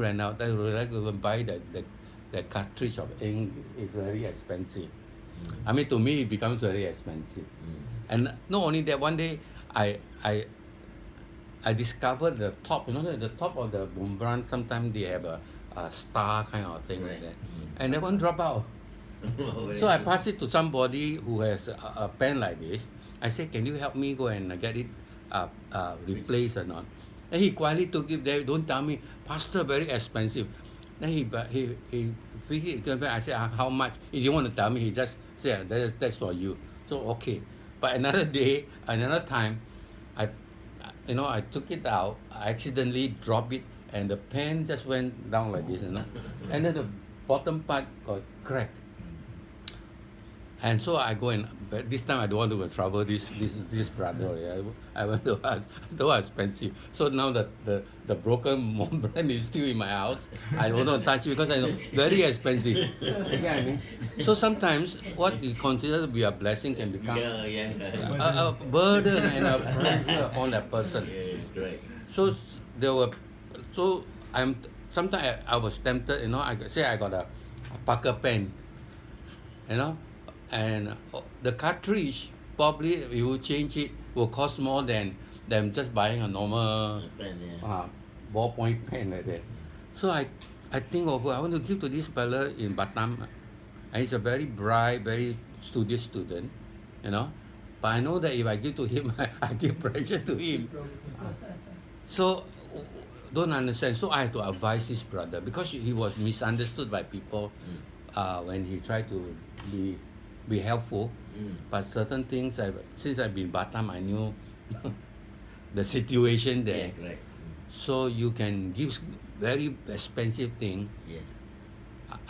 ran out. I would like to buy the cartridge of ink. It's very expensive. I mean, to me, it becomes very expensive. And not only that, one day I I I discovered the top. The top of the bumbran. Sometimes they have a star kind of thing like that, and that one drop out. So I passed it to somebody who has a pen like this. I said, "Can you help me go and get it replaced or not?" And he quietly took it there. Don't tell me, Pastor, very expensive. Then he fixed it. I said, "How much?" He didn't want to tell me. He just said, that's for you." So okay. But another day, another time, I I took it out. I accidentally dropped it, and the pen just went down like this. And then the bottom part got cracked. And so I go and, but this time I don't want to trouble this brother. Yeah. I went to ask, though expensive. So now the broken Montblanc is still in my house. I don't want to touch it because I know very expensive. You get what I mean? So sometimes what we consider to be a blessing can become a burden and a pressure on that person. So there were, so sometimes I was tempted. I say I got a Parker pen. And the cartridge, probably if you change it, will cost more than just buying a normal ballpoint pen like that. So I think over, I want to give to this fella in Batam. And he's a very bright, very studious student, But I know that if I give to him, I give pressure to him. So don't understand. So I had to advise his brother because he was misunderstood by people when he tried to be helpful, but certain things since I've been Batam, I knew the situation there. So you can give very expensive thing.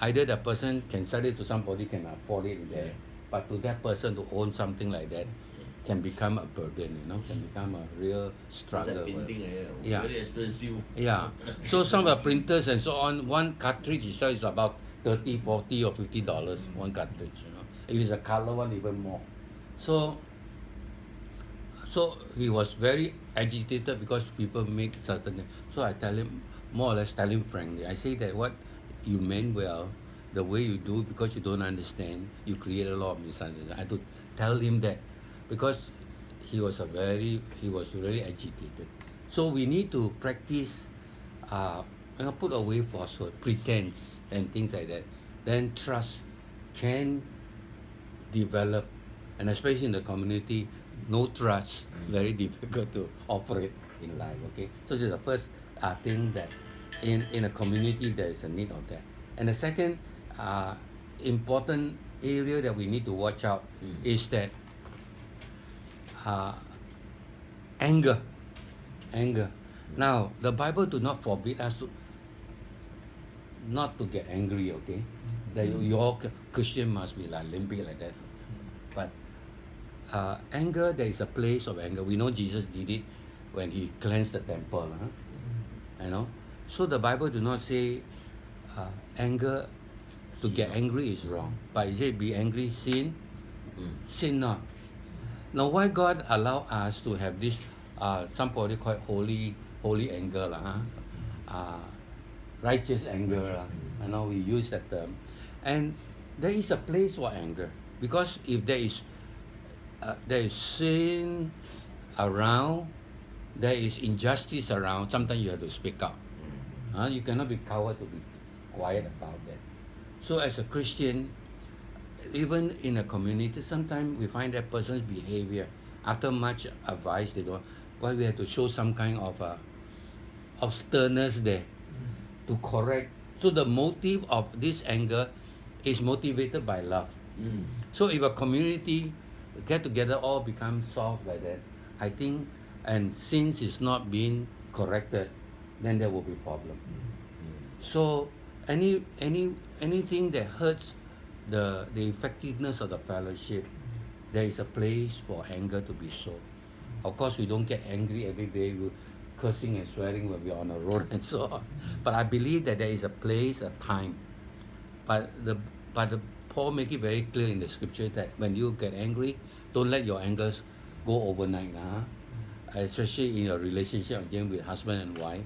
Either the person can sell it to somebody can afford it there, but to that person to own something like that can become a burden. Can become a real struggle. Very expensive. Yeah. So some of the printers and so on, one cartridge itself is about $30, $40, or $50 one cartridge. If it's a color one, even more. So he was very agitated because people make certain things. So I tell him, more or less tell him frankly. I say that what you meant well, the way you do, because you don't understand, you create a lot of misunderstanding. I had to tell him that because he was really agitated. So we need to practice, put away falsehood, pretense, and things like that. Then trust can develop, and especially in the community, no trust, very difficult to operate in life. Okay, so this is the first thing that in a community there is a need of that. And the second important area that we need to watch out is that anger. Now the Bible do not forbid us not to get angry. Okay, that your Christian must be like limping like that. But anger, there is a place of anger. We know Jesus did it when he cleansed the temple. So the Bible do not say anger, to get angry is wrong. But it says be angry, sin not. Now why God allow us to have this, somebody call it holy anger, righteous anger. We use that term. And there is a place for anger. Because if there is sin around, there is injustice around, sometimes you have to speak up. You cannot be coward to be quiet about that. So as a Christian, even in a community, sometimes we find that person's behavior, after much advice, we have to show some kind of sternness there to correct. So the motive of this anger is motivated by love. So if a community get together, all become soft like that, I think, and since it's not being corrected, then there will be problem. So anything that hurts the effectiveness of the fellowship, there is a place for anger to be shown. Of course, we don't get angry every day with cursing and swearing when we're on the road and so on. But I believe that there is a place, a time. But Paul make it very clear in the scripture that when you get angry, don't let your angers go overnight. Especially in your relationship again with husband and wife.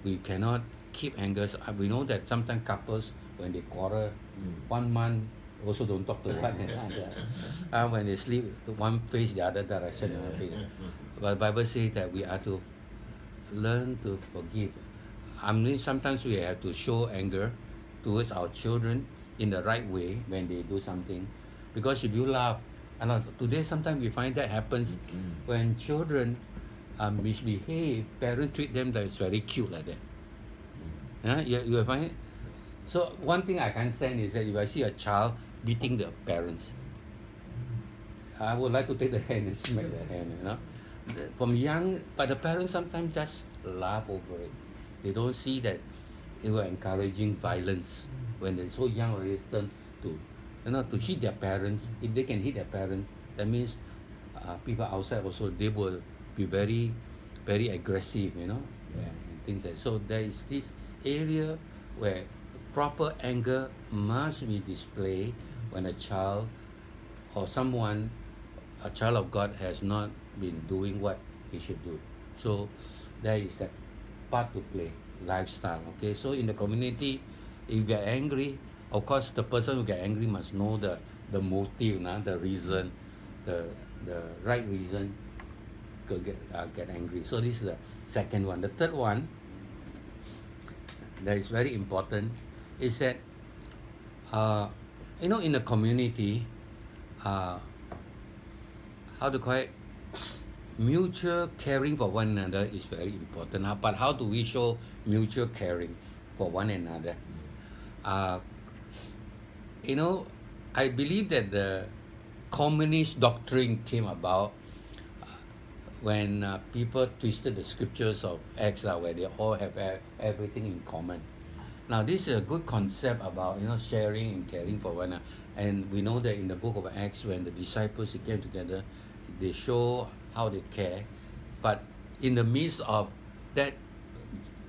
We cannot keep anger. We know that sometimes couples, when they quarrel, 1 month also don't talk to one another. When they sleep, one face the other direction. But the Bible says that we are to learn to forgive. I mean, sometimes we have to show anger towards our children in the right way when they do something. Because if you laugh, and today sometimes we find that happens when children misbehave, parents treat them like it's very cute like that. You will find it? So one thing I can't stand is that if I see a child beating the parents, I would like to take the hand and smack the hand, From young, but the parents sometimes just laugh over it. They don't see that they were encouraging violence when they're so young already turn to hit their parents. If they can hit their parents, that means people outside also, they will be very, very aggressive, and things like that. So there is this area where proper anger must be displayed when a child or someone, a child of God, has not been doing what he should do. So there is that part to play, lifestyle. Okay, so in the community, if you get angry, of course the person who get angry must know the motive, the reason, the right reason to get angry. So this is the second one. The third one that is very important is that in the community, how to call it, mutual caring for one another is very important. But how do we show mutual caring for one another? I believe that the communist doctrine came about when people twisted the scriptures of Acts, where they all have everything in common. Now, this is a good concept about sharing and caring for one another. And we know that in the book of Acts, when the disciples came together, they show how they care. But in the midst of that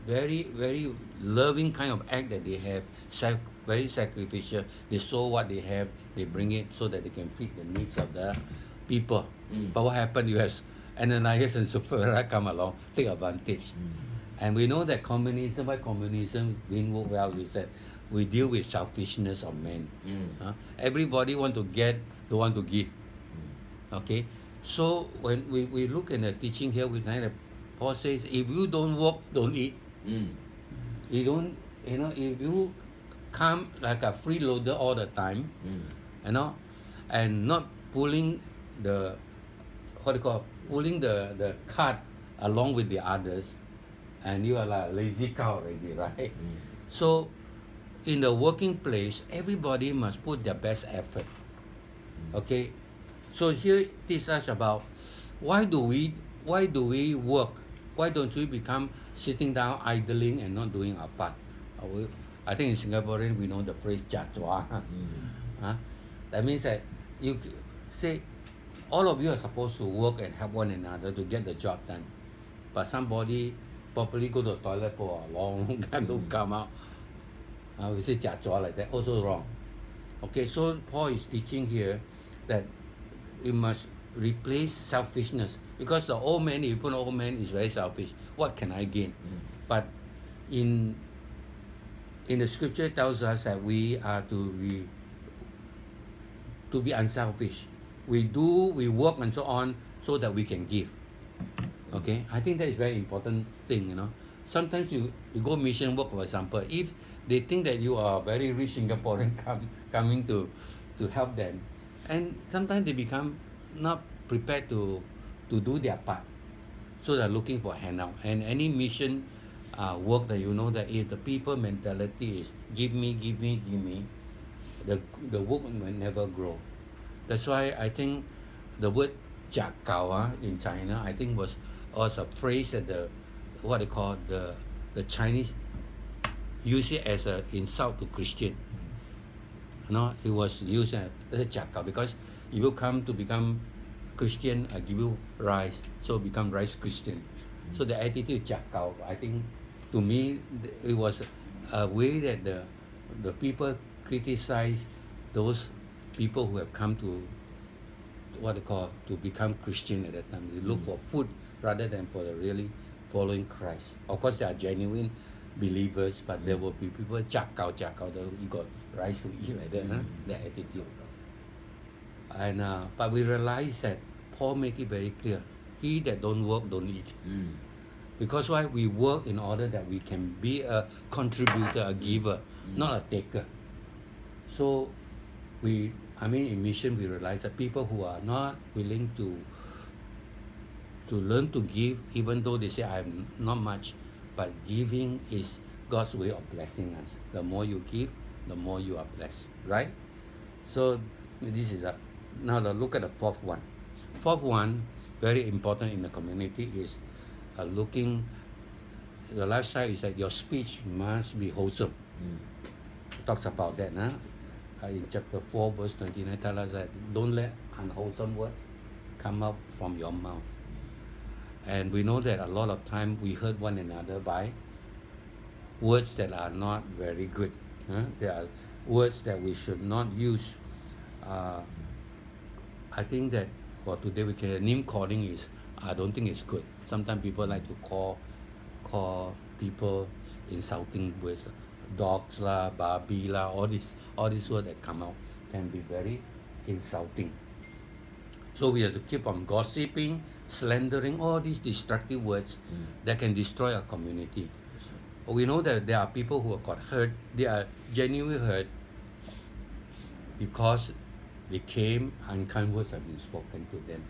very, very loving kind of act that they have, very sacrificial, they sow what they have, they bring it so that they can feed the needs of the people. But what happened? You have Ananias and Sapphira come along, take advantage. And we know that why communism didn't work well, is that we deal with selfishness of men. Everybody want to get, don't want to give. Okay? So when we look at the teaching here, Paul says, if you don't work, don't eat. You don't, if you come like a freeloader all the time, and not pulling the cart along with the others, and you are like a lazy cow already, right? So in the working place, everybody must put their best effort. Okay? So here it teaches us about why do we work? Why don't we become sitting down, idling, and not doing our part? I think in Singaporean we know the phrase "jajwa." That means that you say all of you are supposed to work and help one another to get the job done, but somebody probably go to the toilet for a long time, don't come out. We say "jajwa" like that, also wrong. Okay, so Paul is teaching here that we must replace selfishness, because the old man, if you put an old man, is very selfish. What can I gain? But in the scripture, it tells us that we are to be unselfish. We work and so on so that we can give. Okay, I think that is very important thing. Sometimes you go mission work, for example. If they think that you are a very rich Singaporean coming to help them, and sometimes they become not prepared to do their part, so they're looking for handout. And any mission work that that if the people mentality is give me, the work will never grow. That's why I think the word "jiak gao" in China, I think was a phrase that the Chinese use it as an insult to Christian. It was used as a "jiak gao" because if you come to become Christian, I give you rice, so become rice Christian. So the attitude "jiak gao," I think, to me, it was a way that the people criticize those people who have come to become Christian at that time. They look for food rather than for the really following Christ. Of course, they are genuine believers, but there will be people chakao, you got rice to eat like that, huh? That attitude. And but we realize that Paul make it very clear: he that don't work, don't eat. Because why? We work in order that we can be a contributor, a giver, not a taker. So in mission we realize that people who are not willing to learn to give, even though they say I have not much, but giving is God's way of blessing us. The more you give, the more you are blessed, right? So this is now look at the fourth one. Fourth one, very important in the community, is the lifestyle is that your speech must be wholesome. It talks about that, in chapter 4 verse 29 tells us that don't let unwholesome words come out from your mouth. And we know that a lot of time we hurt one another by words that are not very good. There are words that we should not use. I think that for today name calling is, I don't think it's good. Sometimes people like to call people insulting words, dogs lah, Barbie lah, all these words that come out can be very insulting. So we have to keep on gossiping, slandering, all these destructive words that can destroy our community. We know that there are people who have got hurt. They are genuinely hurt because they came unkind words have been spoken to them.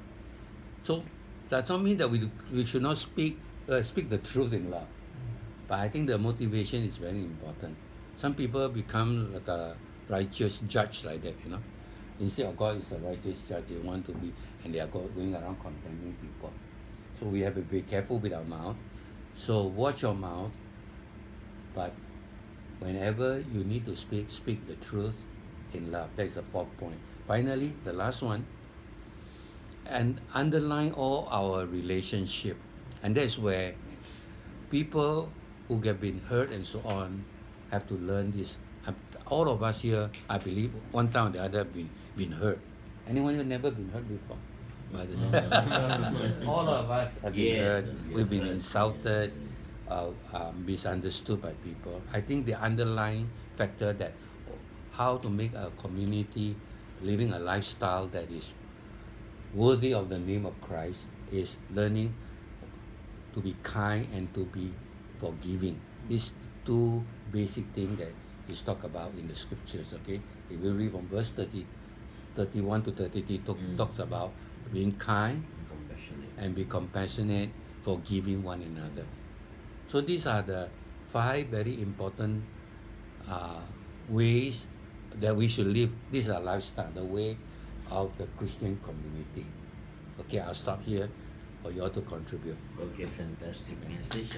So that doesn't mean that we should not speak the truth in love. But I think the motivation is very important. Some people become like a righteous judge like that, Instead of God is a righteous judge, they want to be, and they are going around condemning people. So we have to be careful with our mouth. So watch your mouth, but whenever you need to speak the truth in love. That is the fourth point. Finally, the last one, and underline all our relationship. And that's where people who have been hurt and so on have to learn this. All of us here, I believe, one time or the other been hurt. Anyone who never been hurt before? All of us have been hurt. We've been insulted, misunderstood by people. I think the underlying factor that how to make a community living a lifestyle that is worthy of the name of Christ is learning to be kind and to be forgiving. These two basic things that is talked about in the scriptures. Okay, if we read from verse 31 to 33, talks about being kind and be compassionate, forgiving one another. So these are the 5 very important ways that we should live. This is our lifestyle, the way of the Christian community. Okay, I'll stop here for you all to contribute. Okay, fantastic message.